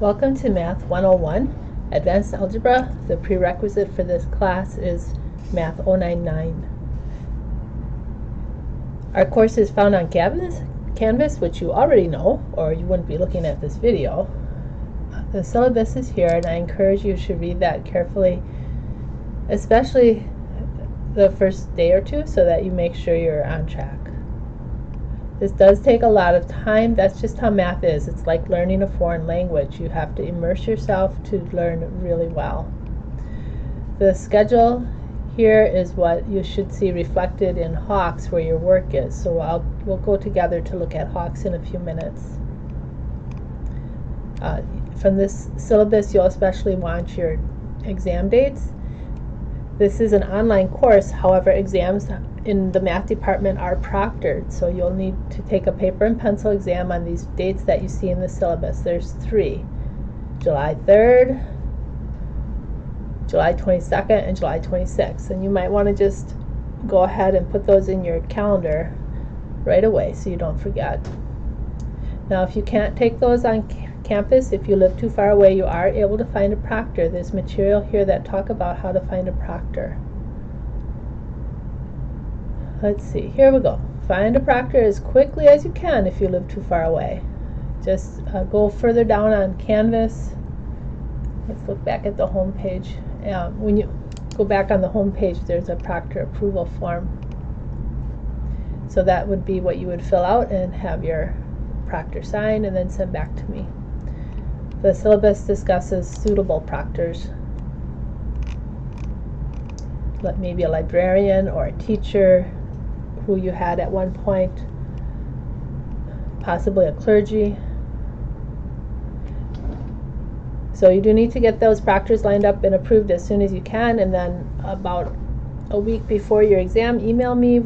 Welcome to Math 101, Advanced Algebra. The prerequisite for this class is Math 099. Our course is found on Canvas, which you already know, or you wouldn't be looking at this video. The syllabus is here, and I encourage you to read that carefully, especially the first day or two, so that you make sure you're on track. This does take a lot of time. That's just how math is. It's like learning a foreign language. You have to immerse yourself to learn really well. The schedule here is what you should see reflected in Hawks, where your work is. So we'll go together to look at Hawks in a few minutes. From this syllabus, you'll especially want your exam dates. This is an online course, however, exams in the math department are proctored, so you'll need to take a paper and pencil exam on these dates that you see in the syllabus. There's 3, July 3rd, July 22nd, and July 26th. And you might want to just go ahead and put those in your calendar right away so you don't forget. Now, if you can't take those on campus, if you live too far away, you are able to find a proctor. There's material here that talk about how to find a proctor. Let's see, here we go. Find a proctor as quickly as you can if you live too far away. Just go further down on Canvas. Let's look back at the home page. When you go back on the home page, there's a proctor approval form. So that would be what you would fill out and have your proctor sign and then send back to me. The syllabus discusses suitable proctors. Maybe a librarian or a teacher who you had at one point, possibly a clergy. So you do need to get those proctors lined up and approved as soon as you can, and then about a week before your exam, email me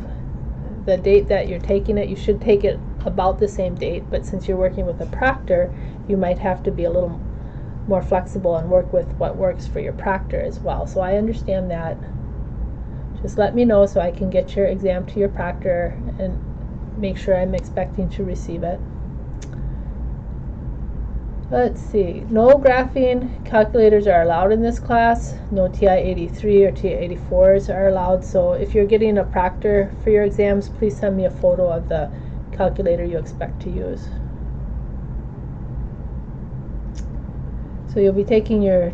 the date that you're taking it. You should take it about the same date, but since you're working with a proctor, you might have to be a little more flexible and work with what works for your proctor as well. So I understand that. Just let me know so I can get your exam to your proctor and make sure I'm expecting to receive it. Let's see. No graphing calculators are allowed in this class. No TI-83 or TI-84s are allowed. So if you're getting a proctor for your exams, please send me a photo of the calculator you expect to use. So you'll be taking your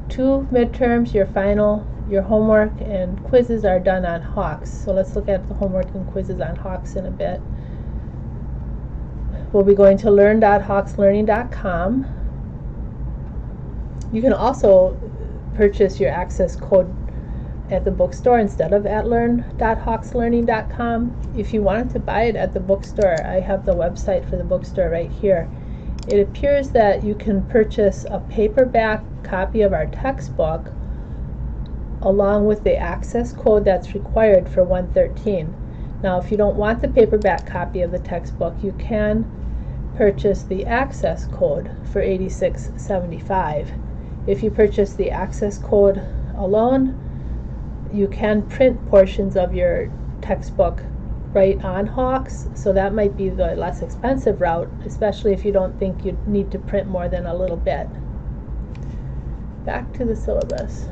2 midterms, your final, your homework, and quizzes are done on Hawks. So let's look at the homework and quizzes on Hawks in a bit. We'll be going to learn.hawkslearning.com. You can also purchase your access code at the bookstore instead of at learn.hawkslearning.com. If you wanted to buy it at the bookstore, I have the website for the bookstore right here. It appears that you can purchase a paperback copy of our textbook along with the access code that's required for 113. Now, if you don't want the paperback copy of the textbook, you can purchase the access code for $86.75. If you purchase the access code alone, you can print portions of your textbook right on Hawks, so that might be the less expensive route, especially if you don't think you need to print more than a little bit. Back to the syllabus.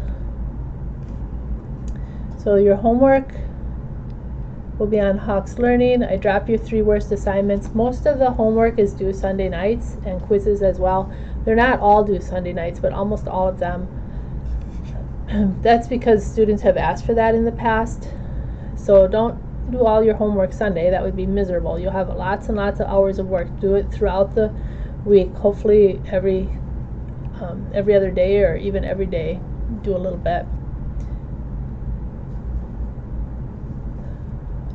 So your homework will be on Hawks Learning. I drop your 3 worst assignments. Most of the homework is due Sunday nights, and quizzes as well. They're not all due Sunday nights, but almost all of them. That's because students have asked for that in the past. So don't do all your homework Sunday. That would be miserable. You'll have lots and lots of hours of work. Do it throughout the week. Hopefully every other day, or even every day, do a little bit.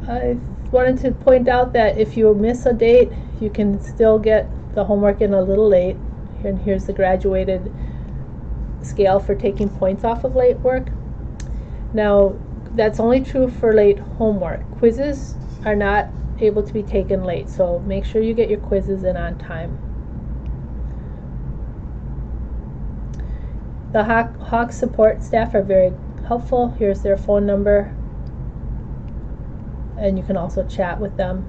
I wanted to point out that if you miss a date, you can still get the homework in a little late. And here's the graduated scale for taking points off of late work. Now, that's only true for late homework. Quizzes are not able to be taken late, so make sure you get your quizzes in on time. The Hawks support staff are very helpful. Here's their phone number, and you can also chat with them.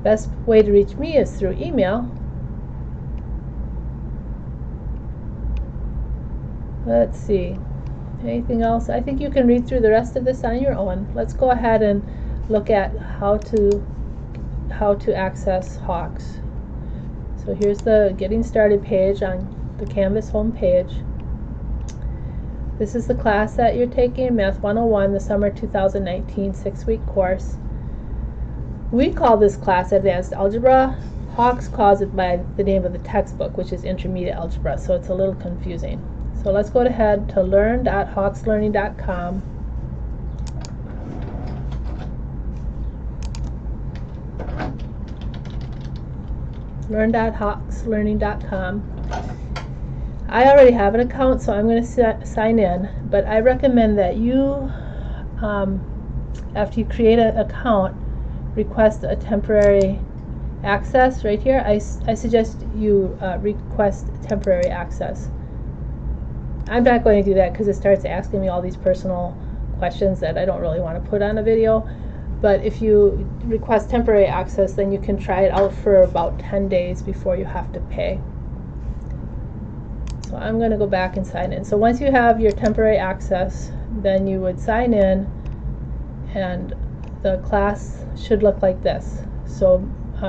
Best way to reach me is through email. Let's see. Anything else? I think you can read through the rest of this on your own. Let's go ahead and look at how to access Hawks. So here's the Getting Started page on the Canvas home page. This is the class that you're taking, Math 101, the summer 2019 6-week course. We call this class Advanced Algebra. Hawks calls it by the name of the textbook, which is Intermediate Algebra, so it's a little confusing. So let's go ahead to learn.hawkslearning.com. learn.hawkslearning.com. I already have an account, so I'm going to sign in, but I recommend that you, after you create an account, request a temporary access right here. I suggest you request temporary access. I'm not going to do that because it starts asking me all these personal questions that I don't really want to put on a video. But if you request temporary access, then you can try it out for about 10 days before you have to pay. So I'm going to go back and sign in. So once you have your temporary access, then you would sign in, and the class should look like this. So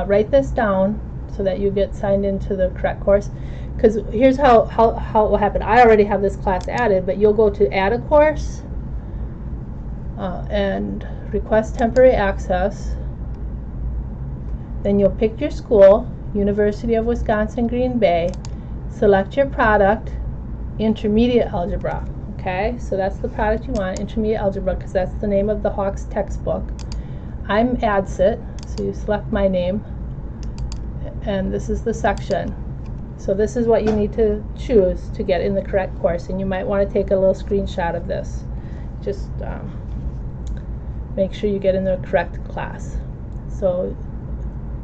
write this down so that you get signed into the correct course. Because here's how it will happen. I already have this class added, but you'll go to add a course and request temporary access. Then you'll pick your school, University of Wisconsin-Green Bay. Select your product, Intermediate Algebra. Okay, so that's the product you want, Intermediate Algebra, because that's the name of the Hawks textbook. I'm ADSIT, so you select my name, and this is the section. So this is what you need to choose to get in the correct course, and you might want to take a little screenshot of this. Just make sure you get in the correct class. So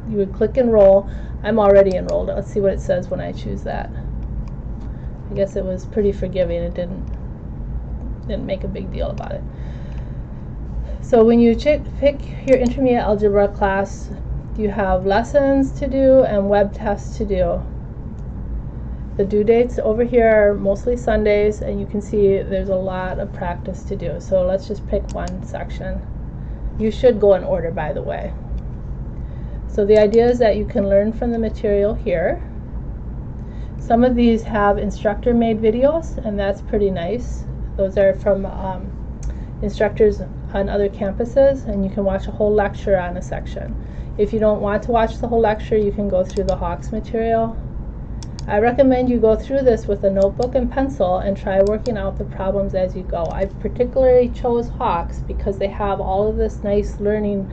you would click enroll. I'm already enrolled. Let's see what it says when I choose that. I guess it was pretty forgiving. It didn't make a big deal about it. So when you pick your Intermediate Algebra class, you have lessons to do and web tests to do. The due dates over here are mostly Sundays, and you can see there's a lot of practice to do. So let's just pick one section. You should go in order, by the way. So the idea is that you can learn from the material here. Some of these have instructor-made videos, and that's pretty nice. Those are from instructors on other campuses, and you can watch a whole lecture on a section. If you don't want to watch the whole lecture, you can go through the Hawks material. I recommend you go through this with a notebook and pencil and try working out the problems as you go. I particularly chose Hawks because they have all of this nice learning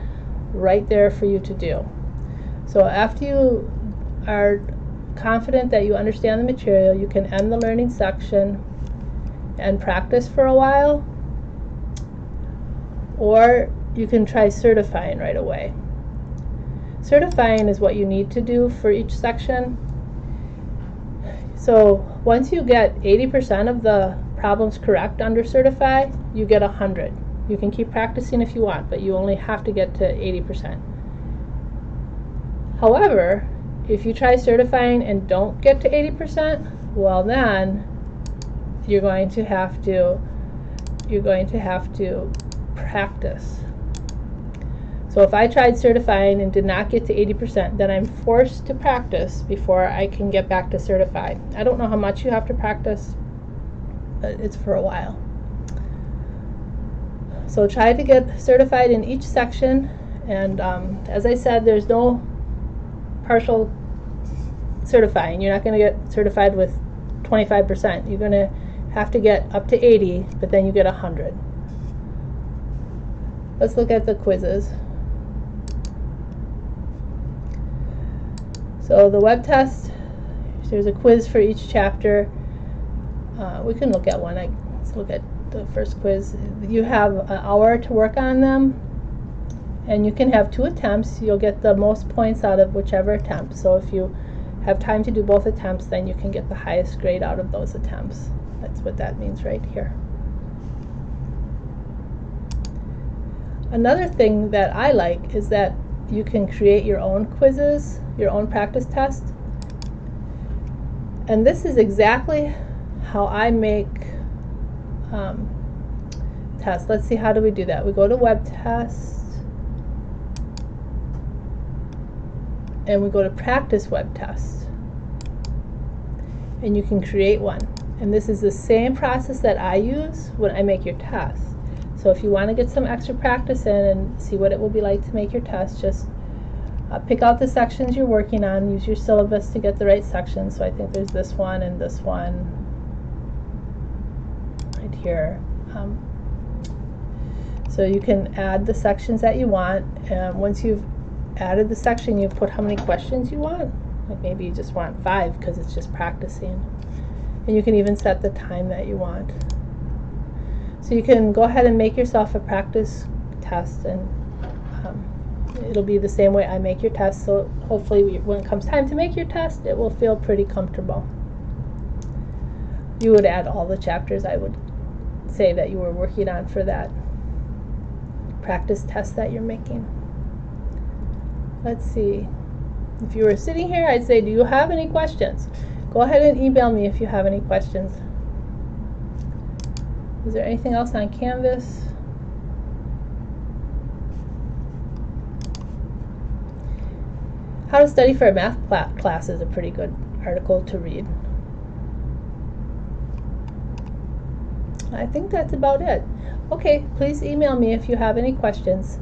right there for you to do. So after you are confident that you understand the material, you can end the learning section and practice for a while, or you can try certifying right away. Certifying is what you need to do for each section. So once you get 80% of the problems correct under Certify, you get 100. You can keep practicing if you want, but you only have to get to 80%. However, if you try certifying and don't get to 80%, well then you're going to have to practice. So if I tried certifying and did not get to 80%, then I'm forced to practice before I can get back to certified. I don't know how much you have to practice, but it's for a while. So try to get certified in each section, and as I said, there's no partial certifying. You're not going to get certified with 25%. You're going to have to get up to 80, but then you get 100. Let's look at the quizzes. So the web test, there's a quiz for each chapter. We can look at one. Let's look at the first quiz. You have an hour to work on them, and you can have 2 attempts. You'll get the most points out of whichever attempt. So if you have time to do both attempts, then you can get the highest grade out of those attempts. That's what that means right here. Another thing that I like is that you can create your own quizzes, your own practice tests. And this is exactly how I make test. Let's see, how do we do that? We go to web test and we go to practice web test, and you can create one. And this is the same process that I use when I make your test. So if you want to get some extra practice in and see what it will be like to make your test, just pick out the sections you're working on. Use your syllabus to get the right sections. So I think there's this one and this one right here. So you can add the sections that you want. Once you've added the section, you put how many questions you want. Like maybe you just want 5 because it's just practicing. And you can even set the time that you want. So you can go ahead and make yourself a practice test, and it'll be the same way I make your test. So hopefully when it comes time to make your test, it will feel pretty comfortable. You would add all the chapters I would say that you were working on for that practice test that you're making. Let's see. If you were sitting here, I'd say, do you have any questions? Go ahead and email me if you have any questions. Is there anything else on Canvas? How to Study for a Math Class is a pretty good article to read. I think that's about it. Okay, please email me if you have any questions.